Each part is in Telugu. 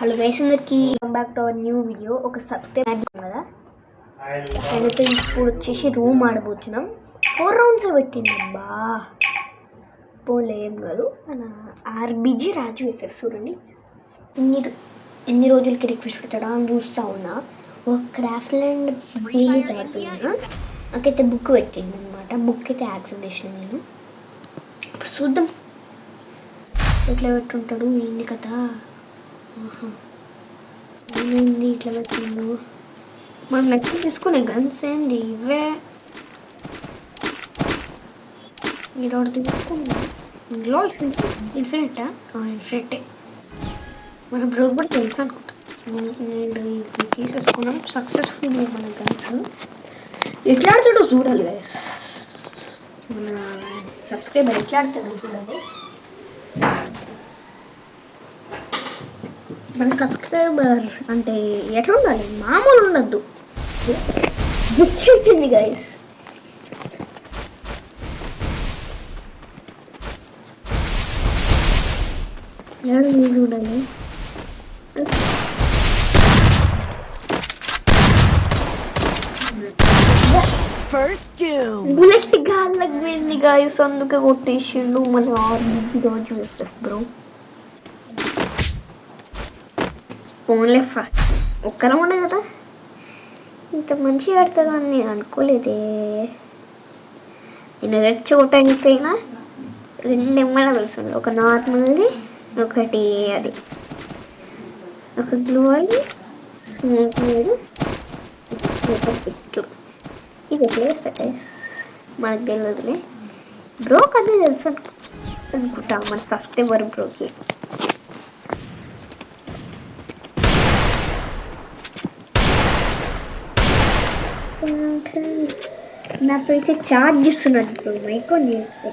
హలో గైస్, అందరికి come back to our new video. ఒక సబ్స్క్రైబ్ కదా నేనైతే ఇప్పుడు వచ్చేసి రూమ్ ఆడబోతున్నాం. 4 రౌండ్స్ పెట్టిండబ్బా, పోలే ఏం కాదు. మన ఆర్బీజీ రాజు ఎఫ్ఎఫ్ చూడండి ఎన్ని రోజులకి రిక్వెస్ట్ పెట్టాడా అని చూస్తా ఉన్నా. ఒక క్రాఫ్ట్ ల్యాండ్ డైలీ తాడుతున్నా. నాకైతే బుక్ పెట్టింది అనమాట. బుక్ అయితే యాక్సెప్ట్ చేసిన నేను. ఇప్పుడు చూద్దాం ఎట్లా పెట్టుంటాడు, ఏంది కదా. ఏమైంది ఇట్లా పెట్టిండు? మనం నెక్స్ట్ తీసుకునే గన్స్ ఏంది ఇవే? ఇది ఒకటి తీసుకున్నా. ఇందులో ఇన్ఫినిటా? ఇన్ఫినిటే. మన బ్రోక్ కూడా తెలుసు అనుకుంటా. నేను ఇది తీసేసుకున్నాం సక్సెస్ఫుల్. మన గన్స్ ఎట్లా ఆడతాడో చూడాలి కదా. మన సబ్స్క్రైబర్ ఎట్లా ఆడతాడో చూడాలి. మన సబ్స్క్రైబర్ అంటే ఎట్లా ఉండాలి, మామూలు ఉండద్దు. చెప్పింది గైస్. చూడాలి. బుల్లెట్ గాళ్ళకి పోయింది గైస్, అందుకే కొట్టేసిండు మన ఆర్బీజీ రోజు బ్రో. ఓన్లీ ఫస్ట్ ఒక్కరం ఉండే కదా, ఇంత మంచిగా ఆడతాడు అని నేను అనుకోలేదే. నేను రెచ్చగొట్టడానికైనా 2 ఏమైనా తెలుసు. ఒక నార్మల్ది, ఒకటి అది ఒక గ్లూ అది స్మోక్ మీద పిక్చర్. ఇది ఎట్లా వేస్తా మనకు తెలియదులే. బ్రోక్ అన్నీ తెలుసు అనుకుంటా మన సబ్స్క్రైబర్ బ్రోకి. నాతో అయితే చార్జ్ చేస్తున్నాడు ఇప్పుడు మైకోన్ చేస్తే.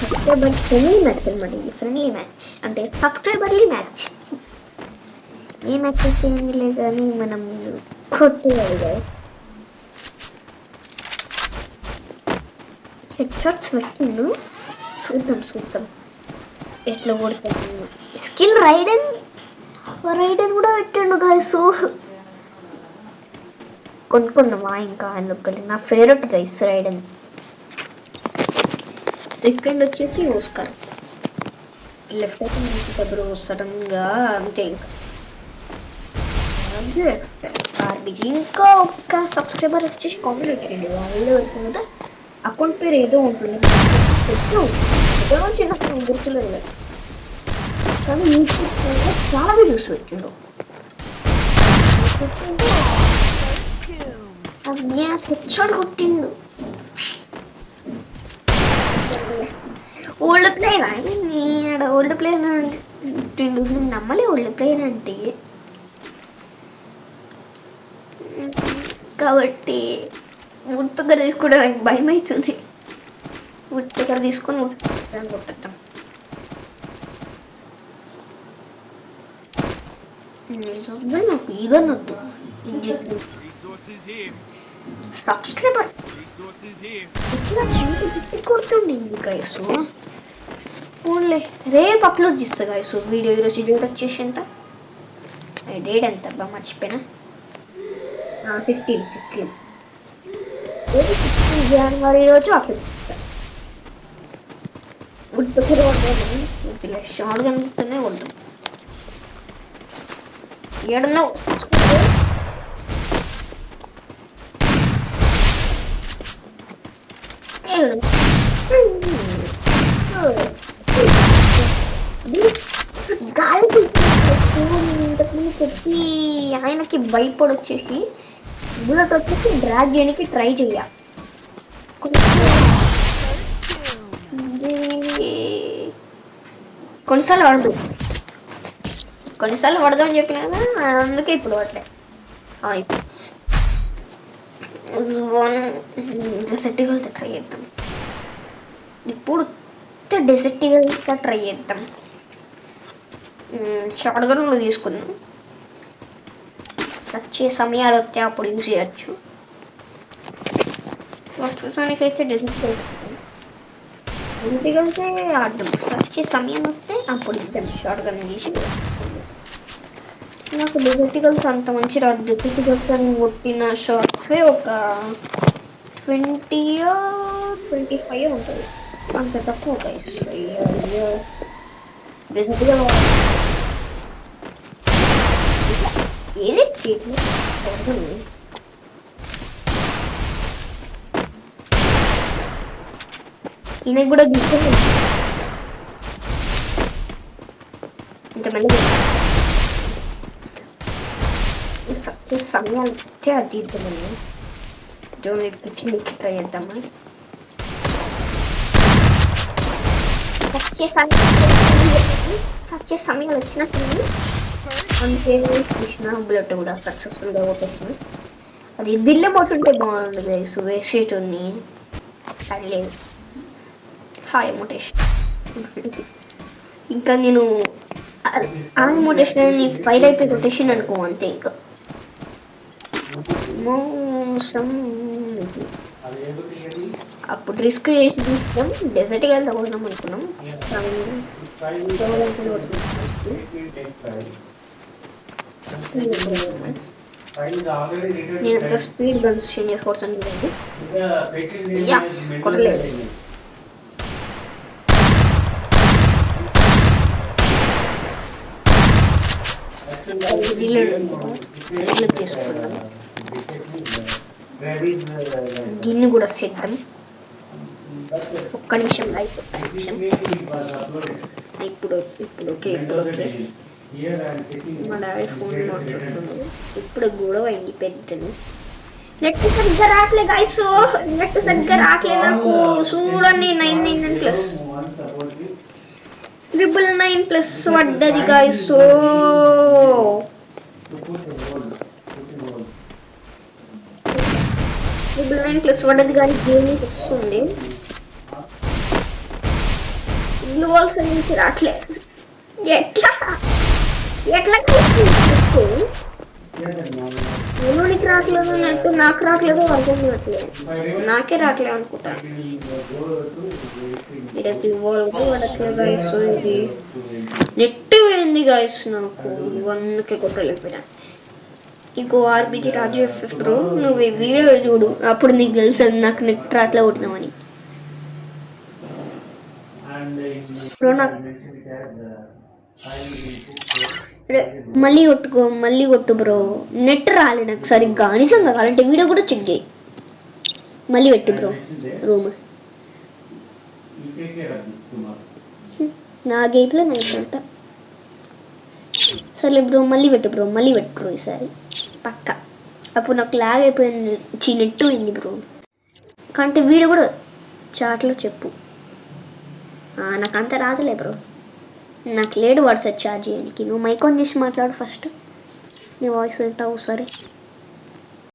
సబ్స్క్రైబర్ ఫ్రెండ్లీ మ్యాచ్ అనమాట. ఇది ఫ్రెండ్లీ మ్యాచ్ అంటే సబ్స్క్రైబర్లీ మ్యాచ్. ఏ మ్యాచ్ వచ్చేయండి లేదు కానీ మనం కొట్టేయాలి గైస్. హెడ్ షాట్స్ పెట్టిండు, చూద్దాం ఎట్లా కొడతాను. స్కిల్ రైడెన్ కూడా పెట్టిండు గైస్. కొనుక్కుందామా ఇంకా అందుకని. నా ఫేవరెట్ గైస్ రైడెన్. సెకండ్ వచ్చేసి ఓస్కార్. లెఫ్ట్ అయితే మంచి బ్రో సడన్ గా అంతే. ఇంకా ఆర్బీజీ. ఇంకా ఒక్క సబ్స్క్రైబర్ వచ్చేసి కామెంట్ పెట్టండి. వాళ్ళు పెట్టుకుంటే అకౌంట్ పేరు ఏదో ఉంటుంది, చిన్నప్పుడు గుర్తులేదు కదా. కానీ యూట్యూబ్ చాలా వీడియోస్ పెట్టిండు. తెచ్చాడు కొట్టిండు. ఓల్డ్ ప్లేయర్ ఓల్డ్ ప్లేయర్ కొట్టిండు. నమ్మలే ఓల్డ్ ప్లేయర్ అంటే. కాబట్టి వుడ్ దగ్గర తీసుకోవడానికి భయం అవుతుంది. వుడ్ దగ్గర తీసుకొని కొట్టడం. నాకు ఈగనొద్దు. సబ్స్క్రైబర్ కొడుతుండే గైస్. ఓన్లీ రేపు అప్లోడ్ చేస్తా గైస్ వీడియో. ఈరోజు డేట్ వచ్చేసి ఎంత, డేట్ ఎంత అబ్బా మర్చిపోయినా. 15 జనవరి రోజు అప్లోడ్ చేస్తాను. గుర్తులే షార్ట్ కనిపిస్తూనే కొడతాం. ఏడన్నా గాలి చెప్పి ఆయనకి భయపడి వచ్చేసి బుల్లెట్ వచ్చేసి డ్రాగ్ చేయడానికి ట్రై చేయాలి. కొన్నిసార్లు పడదు అని చెప్పిన కదా, అందుకే ఇప్పుడు పడలే. డెసర్టిగల్తో ట్రై చేద్దాం. ఇప్పుడు డెసర్టిగల్తో ట్రై చేద్దాం. షార్ట్ గన్ తీసుకుందాం. సచ్చే సమయాలు వస్తే అప్పుడు యూజ్ చేయొచ్చు. ప్రస్తుతానికైతే డెసిగల్సే ఆడడం. సచ్చే సమయం వస్తే అప్పుడు ఇద్దాం షార్ట్ గన్ చేసి. నాకు డెసిగల్స్ అంత మంచి రాదు. డెసిగల్స్ అని కొట్టిన షార్ట్సే ఒక 20-25 ఉంటుంది, అంత తక్కువ గైస్. డెసిగల్ ఏది చేతిలో ఈయనకి కూడా తీసుకొని ఇంతమంది సక్సెస్ సమయాలు ఇస్తే అది తీద్దామని జోన్ ఎక్కించి ట్రై చేద్దామా. సక్సెస్ సమయాలు వచ్చినప్పుడు అందుకే కృష్ణ బుల్లెట్ కూడా సక్సెస్ఫుల్గా కొట్టేసాను. అది దిల్లబోతుంటే బాగుండు గైస్, వేసేటోని లేదు. హాయ్ మోటేషన్. ఇంకా నేను ఆ మోటేషన్ ఫైల్ అయిపోయి కొట్టేషన్ అనుకో అంతే. ఇంకా మోసం అప్పుడు రిస్క్ చేసి తీసుకున్నాం. డెజర్ట్కి వెళ్తా కొడదాం అనుకున్నాం. నేను అంత స్పీడ్ గన్స్ చేంజ్ చేసుకోవచ్చాను కదండి. యా కొట్టలేదు. తీసుకున్నాం. దీన్ని కూడా సిద్ధం. ఒక్క నిమిషం గైస్, ఒక్క నిమిషం. ఇప్పుడు ఓకే. మా డాడీ ఫోన్ మాట్లాడుతున్నాడు. ఇప్పుడు గొడవ అయింది పెద్దది. నెట్ సరిగ్గా రావట్లే గైస్, నెట్ సరిగ్గా రావట్లే నాకు. చూడండి 999+ 999+ పడ్డది గైస్. 999+ పడ్డది కానీ గేమింగ్ వస్తుంది. గ్లోవల్స్ నుంచి రావట్లే. ఎట్లా ఎవరికి రావట్లేదు నెట్? నాకు రావట్లేదు, అర్థం కావట్లేదు. నాకే రావట్లేదు అనుకుంటా. ఇది నెట్ పోయింది గాయస్, నాకు 1కే కొట్టలేకపోయినా. ఇంకో ఆర్బిజి రాజు FF బ్రో, నువ్వు ఈ వీడియో చూడు, అప్పుడు నీకు తెలుసు నాకు నెట్ రాట్లా కొట్టినామని. బ్రో నాకు మళ్ళీ కొట్టు బ్రో. నెట్ రాలే నాకు సరిగ్గా, నిజంగా కావాలంటే వీడియో కూడా చెక్ చేయి. మళ్ళీ పెట్టు బ్రో రూమ్. నా గేట్లో నేను ఉంటా. సరే బ్రో మళ్ళీ పెట్టు బ్రో ఈసారి పక్క. అప్పుడు నాకు లాగ్ అయిపోయింది, నెట్ పోయింది బ్రో. కంటే వీడియో కూడా చాట్లో చెప్పు. నాకు అంత రాదులే బ్రో, నాకు లేడు వాట్సాప్ ఛార్జ్ చేయడానికి. నువ్వు మైక్ ఆన్ చేసి మాట్లాడు ఫస్ట్, నీ వాయిస్ వింటావు. సరే